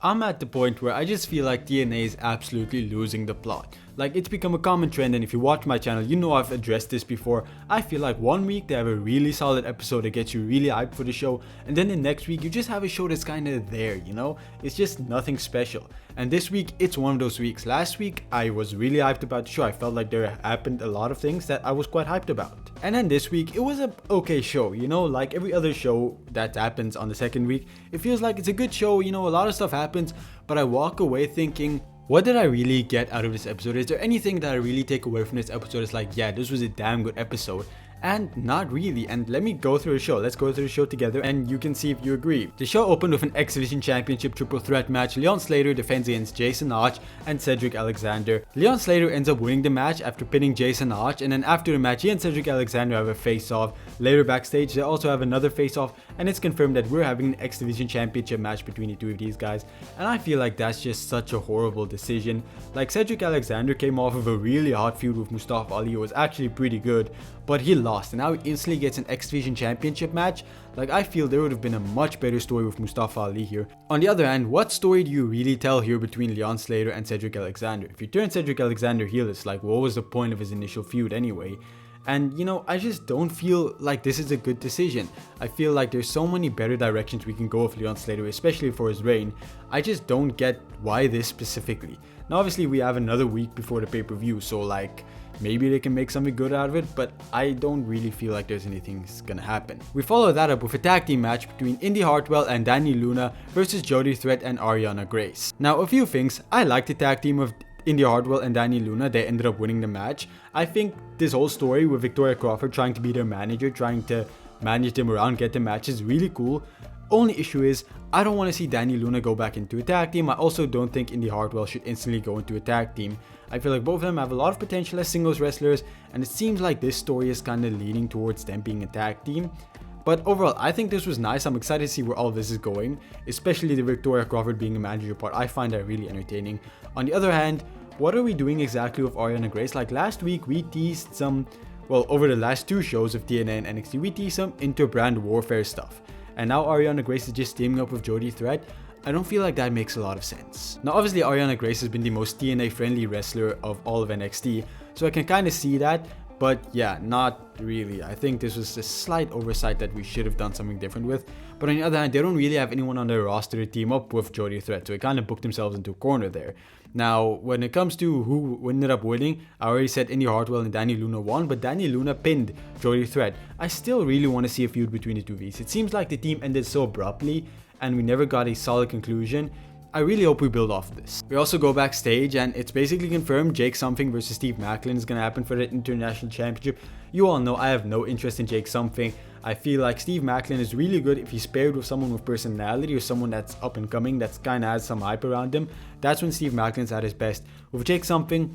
I'm at the point where I just feel like TNA is absolutely losing the plot. Like, it's become a common trend, and if you watch my channel, you know I've addressed this before. I feel like one week they have a really solid episode that gets you really hyped for the show, and then the next week you just have a show that's kinda there, you know? It's just nothing special. And this week, it's one of those weeks. Last week, I was really hyped about the show. I felt like there happened a lot of things that I was quite hyped about. And then this week, it was a okay show, you know? Like every other show that happens on the second week, it feels like it's a good show, you know, a lot of stuff happens, but I walk away thinking, what did I really get out of this episode? Is there anything that I really take away from this episode? It's like, yeah, this was a damn good episode. And not really. And let me go through the show. Let's go through the show together and you can see if you agree. The show opened with an X Division Championship triple threat match. Leon Slater defends against Jason Arch and Cedric Alexander. Leon Slater ends up winning the match after pinning Jason Arch, and then after the match he and Cedric Alexander have a face-off. Later backstage they also have another face-off, and it's confirmed that we're having an X Division Championship match between the two of these guys. And I feel like that's just such a horrible decision. Like, Cedric Alexander came off of a really hot feud with Mustafa Ali. It was actually pretty good, but he lost, and now he instantly gets an X Division Championship match. Like, I feel there would have been a much better story with Mustafa Ali here. On the other hand, what story do you really tell here between Leon Slater and Cedric Alexander? If you turn Cedric Alexander heel, it's like, what was the point of his initial feud anyway? And you know, I just don't feel like this is a good decision. I feel like there's so many better directions we can go with Leon Slater, especially for his reign. I just don't get why this specifically. Now obviously we have another week before the pay-per-view, so like, maybe they can make something good out of it, but I don't really feel like there's anything gonna happen. We follow that up with a tag team match between Indy Hartwell and Danny Luna versus Jody Threat and Ariana Grace. Now a few things, I like the tag team of Indy Hartwell and Danny Luna. They ended up winning the match. I think this whole story with Victoria Crawford trying to be their manager, trying to manage them around, get the match is really cool. Only issue is, I don't want to see Danny Luna go back into a tag team. I also don't think Indy Hartwell should instantly go into a tag team. I feel like both of them have a lot of potential as singles wrestlers, and it seems like this story is kind of leaning towards them being a tag team. But overall, I think this was nice. I'm excited to see where all this is going, especially the Victoria Crawford being a manager part. I find that really entertaining. On the other hand, what are we doing exactly with Ariana Grace? Like last week, we teased some, well, over the last two shows of TNA and NXT, we teased some inter-brand warfare stuff. And now Ariana Grace is just teaming up with Jody Threat. I don't feel like that makes a lot of sense. Now obviously Ariana Grace has been the most TNA friendly wrestler of all of NXT, so I can kind of see that, but yeah, not really. I think this was a slight oversight that we should have done something different with. But on the other hand, they don't really have anyone on their roster to team up with Jody Threat, so they kind of booked themselves into a corner there. Now, when it comes to who ended up winning, I already said Indy Hartwell and Danny Luna won, but Danny Luna pinned Jody Threat. I still really want to see a feud between the two of these. It seems like the team ended so abruptly, and we never got a solid conclusion. I really hope we build off this. We also go backstage, and it's basically confirmed Jake Something versus Steve Maclin is going to happen for the International Championship. You all know I have no interest in Jake Something. I feel like Steve Maclin is really good if he's paired with someone with personality or someone that's up and coming, that's kind of has some hype around him. That's when Steve Maclin's at his best. With Jake Something,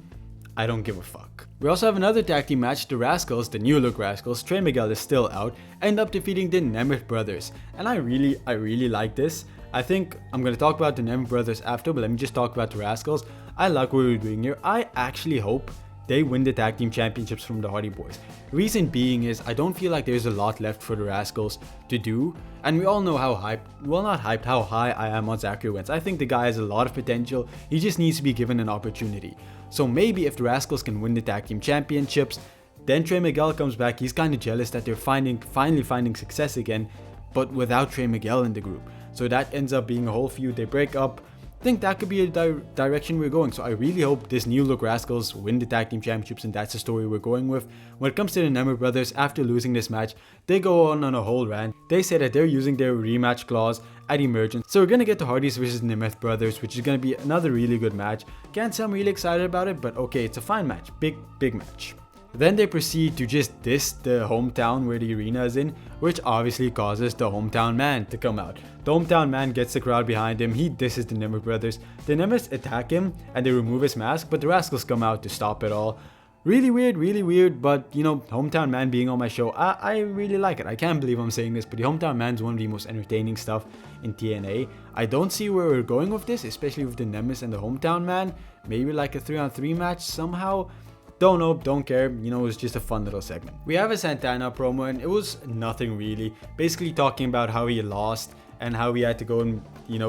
I don't give a fuck. We also have another tag team match. The Rascals, the new look Rascals, Trey Miguel is still out, end up defeating the Nemeth brothers. And I really like this. I think I'm going to talk about the Nemeth brothers after, but let me just talk about the Rascals. I like what we're doing here. I actually hope they win the tag team championships from the Hardy Boys. Reason being is I don't feel like there's a lot left for the Rascals to do, and we all know how how high I am on Zachary Wentz. I think the guy has a lot of potential. He just needs to be given an opportunity. So maybe if the Rascals can win the tag team championships, then Trey Miguel comes back. He's kind of jealous that they're finally finding success again, but without Trey Miguel in the group. So that ends up being a whole feud. They break up. I think that could be a direction we're going. So I really hope this new look Rascals win the tag team championships, and that's the story we're going with. When it comes to the Nemeth brothers, after losing this match, they go on a whole rant. They say that they're using their rematch clause at Emergence. So we're gonna get the Hardys versus Nemeth brothers, which is gonna be another really good match. Can't say I'm really excited about it, but okay, it's a fine match. Big match. Then they proceed to just diss the hometown where the arena is in, which obviously causes the hometown man to come out. The hometown man gets the crowd behind him, he disses the Nemeth brothers. The Nemeths attack him and they remove his mask, but the Rascals come out to stop it all. Really weird, but you know, hometown man being on my show, I really like it. I can't believe I'm saying this, but the hometown man's one of the most entertaining stuff in TNA. I don't see where we're going with this, especially with the Nemeths and the hometown man. Maybe like a 3-on-3 match somehow. Don't know, don't care, you know, it was just a fun little segment. We have a Santana promo and it was nothing really, basically talking about how he lost and how he had to go and,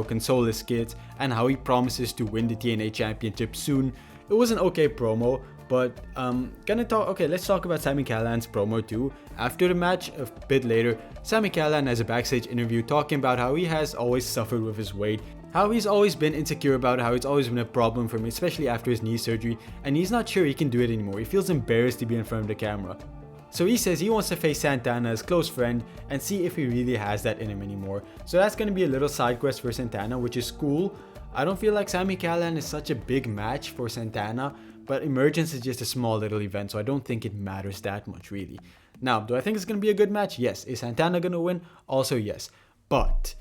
console his kids, and how he promises to win the TNA championship soon. It was an okay promo, but let's talk about Sami Callihan's promo too. After the match, a bit later, Sami Callihan has a backstage interview talking about how he has always suffered with his weight, how he's always been insecure about it, how it's always been a problem for him, especially after his knee surgery, and he's not sure he can do it anymore. He feels embarrassed to be in front of the camera. So he says he wants to face Santana, his close friend, and see if he really has that in him anymore. So that's going to be a little side quest for Santana, which is cool. I don't feel like Sami Callihan is such a big match for Santana, but Emergence is just a small little event, so I don't think it matters that much really. Now, do I think it's going to be a good match? Yes. Is Santana going to win? Also yes. But,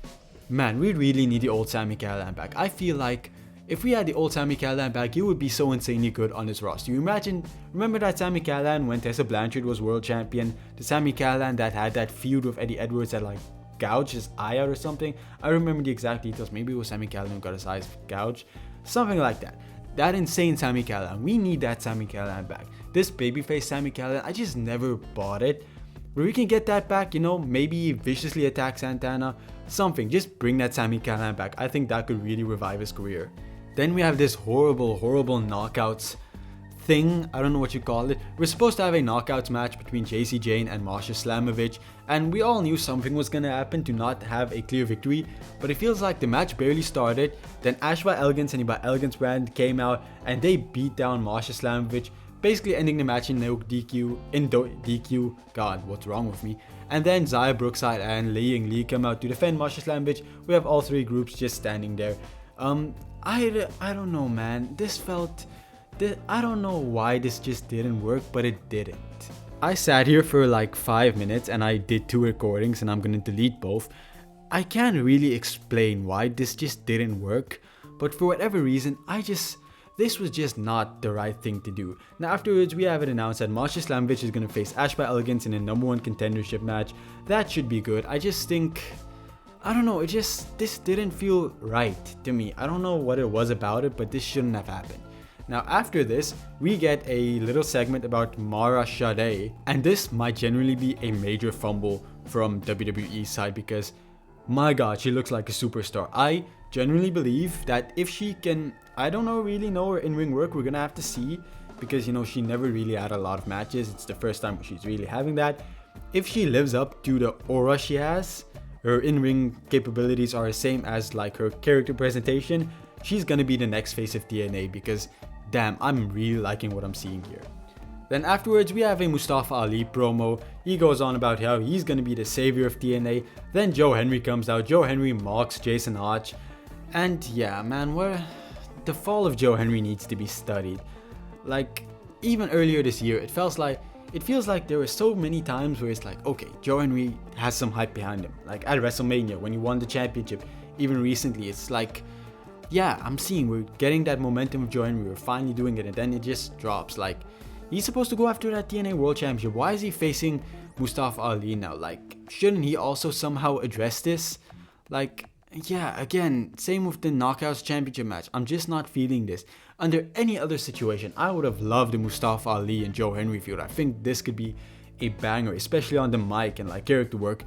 man, we really need the old Sami Callihan back. I feel like if we had the old Sami Callihan back, he would be so insanely good on this roster. Remember that Sami Callihan when Tessa Blanchard was world champion? The Sami Callihan that had that feud with Eddie Edwards that like gouged his eye out or something? I remember the exact details. Maybe it was Sami Callihan who got his eyes gouged. Something like that. That insane Sami Callihan. We need that Sami Callihan back. This babyface Sami Callihan, I just never bought it. Where we can get that back, maybe viciously attack Santana. Something. Just bring that Sami Callihan back. I think that could really revive his career. Then we have this horrible knockouts thing. I don't know what you call it. We're supposed to have a knockouts match between JC Jane and Masha Slamovich, and we all knew something was gonna happen to not have a clear victory, but it feels like the match barely started. Then Ashwa Elegance and Iba Elegance brand came out and they beat down Masha Slamovich, basically ending the match in no DQ. God, what's wrong with me? And then Zaya Brookside and Li Ying Li come out to defend Masha Slamovich. We have all three groups just standing there. I don't know, man. I don't know why this just didn't work, but it didn't. I sat here for like 5 minutes and I did 2 recordings and I'm gonna delete both. I can't really explain why this just didn't work, but for whatever reason, this was just not the right thing to do. Now afterwards, we have it announced that Masha Slamovich is gonna face Ashba Elegance in a #1 contendership match. That should be good. I just think, I don't know, this didn't feel right to me. I don't know what it was about it, but this shouldn't have happened. Now after this, we get a little segment about Mara Shade, and this might generally be a major fumble from WWE's side because, my god, she looks like a superstar. I genuinely believe that if she can, I don't really know her in-ring work, we're gonna have to see, because she never really had a lot of matches. It's the first time she's really having that. If she lives up to the aura she has, her in-ring capabilities are the same as like her character presentation, she's gonna be the next face of TNA because damn, I'm really liking what I'm seeing here. Then afterwards, we have a Mustafa Ali promo. He goes on about how he's gonna be the savior of TNA. Then Joe Henry comes out. Joe Henry mocks Jason Hodge. And yeah, man, the fall of Joe Henry needs to be studied. Like, even earlier this year, it feels like there were so many times where it's like, okay, Joe Henry has some hype behind him. Like at WrestleMania when he won the championship. Even recently, it's like, yeah, we're getting that momentum of Joe Henry. We're finally doing it, and then it just drops. Like, he's supposed to go after that TNA World Championship. Why is he facing Mustafa Ali now? Like, shouldn't he also somehow address this? Like, yeah, again, same with the Knockouts Championship match. I'm just not feeling this. Under any other situation, I would have loved the Mustafa Ali and Joe Henry feud. I think this could be a banger, especially on the mic and like character work.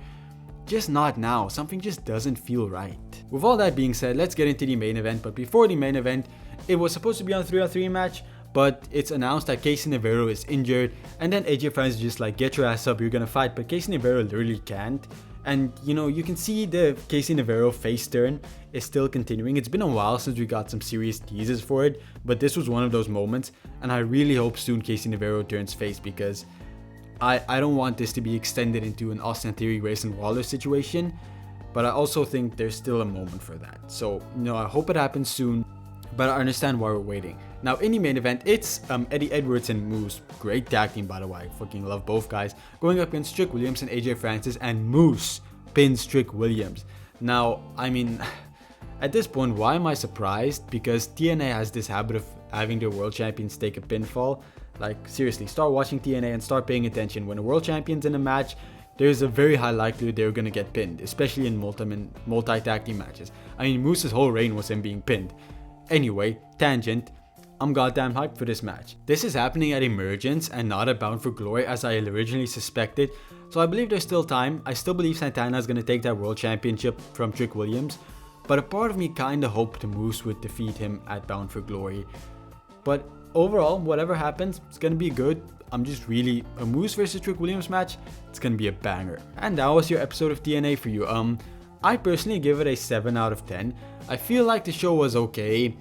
Just not now. Something just doesn't feel right. With all that being said, let's get into the main event. But before the main event, it was supposed to be on 3-on-3 match, but it's announced that Casey Navarro is injured, and then AJ fans are just like, get your ass up, you're gonna fight, but Casey Navarro literally can't. And you can see the Casey Navarro face turn is still continuing. It's been a while since we got some serious teases for it, but this was one of those moments, and I really hope soon Casey Navarro turns face because I don't want this to be extended into an Austin Theory, Grayson Waller situation, but I also think there's still a moment for that. So, I hope it happens soon, but I understand why we're waiting. Now, in the main event, it's Eddie Edwards and Moose. Great tag team, by the way. I fucking love both guys. Going up against Trick Williams and AJ Francis, and Moose pins Trick Williams. Now, I mean, at this point, why am I surprised? Because TNA has this habit of having their world champions take a pinfall. Like, seriously, start watching TNA and start paying attention. When a world champion's in a match, there's a very high likelihood they're gonna get pinned, especially in multi-tag team matches. I mean, Moose's whole reign was him being pinned. Anyway, tangent, I'm goddamn hyped for this match. This is happening at Emergence and not at Bound for Glory as I originally suspected. So I believe there's still time. I still believe Santana is going to take that world championship from Trick Williams. But a part of me kinda hoped Moose would defeat him at Bound for Glory. But overall, whatever happens, it's gonna be good. I'm just really, a Moose versus Trick Williams match, it's gonna be a banger. And that was your episode of TNA for you. I personally give it a 7 out of 10. I feel like the show was okay.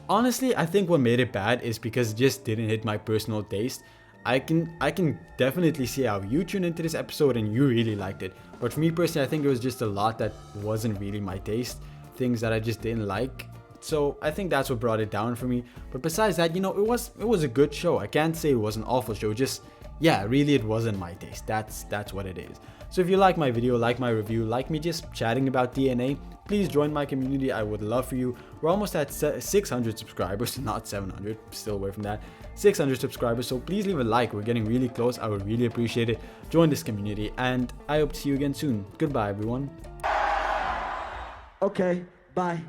Honestly, I think what made it bad is because it just didn't hit my personal taste. I can definitely see how you tuned into this episode and you really liked it. But for me personally, I think there was just a lot that wasn't really my taste. Things that I just didn't like. So I think that's what brought it down for me. But besides that, you know, it was a good show. I can't say it was an awful show. Just, yeah, really it wasn't my taste. That's what it is. So if you like my video, like my review, like me just chatting about TNA, please join my community. I would love for you. We're almost at 600 subscribers, not 700, still away from that. 600 subscribers, so please leave a like. We're getting really close. I would really appreciate it. Join this community, and I hope to see you again soon. Goodbye, everyone. Okay, bye.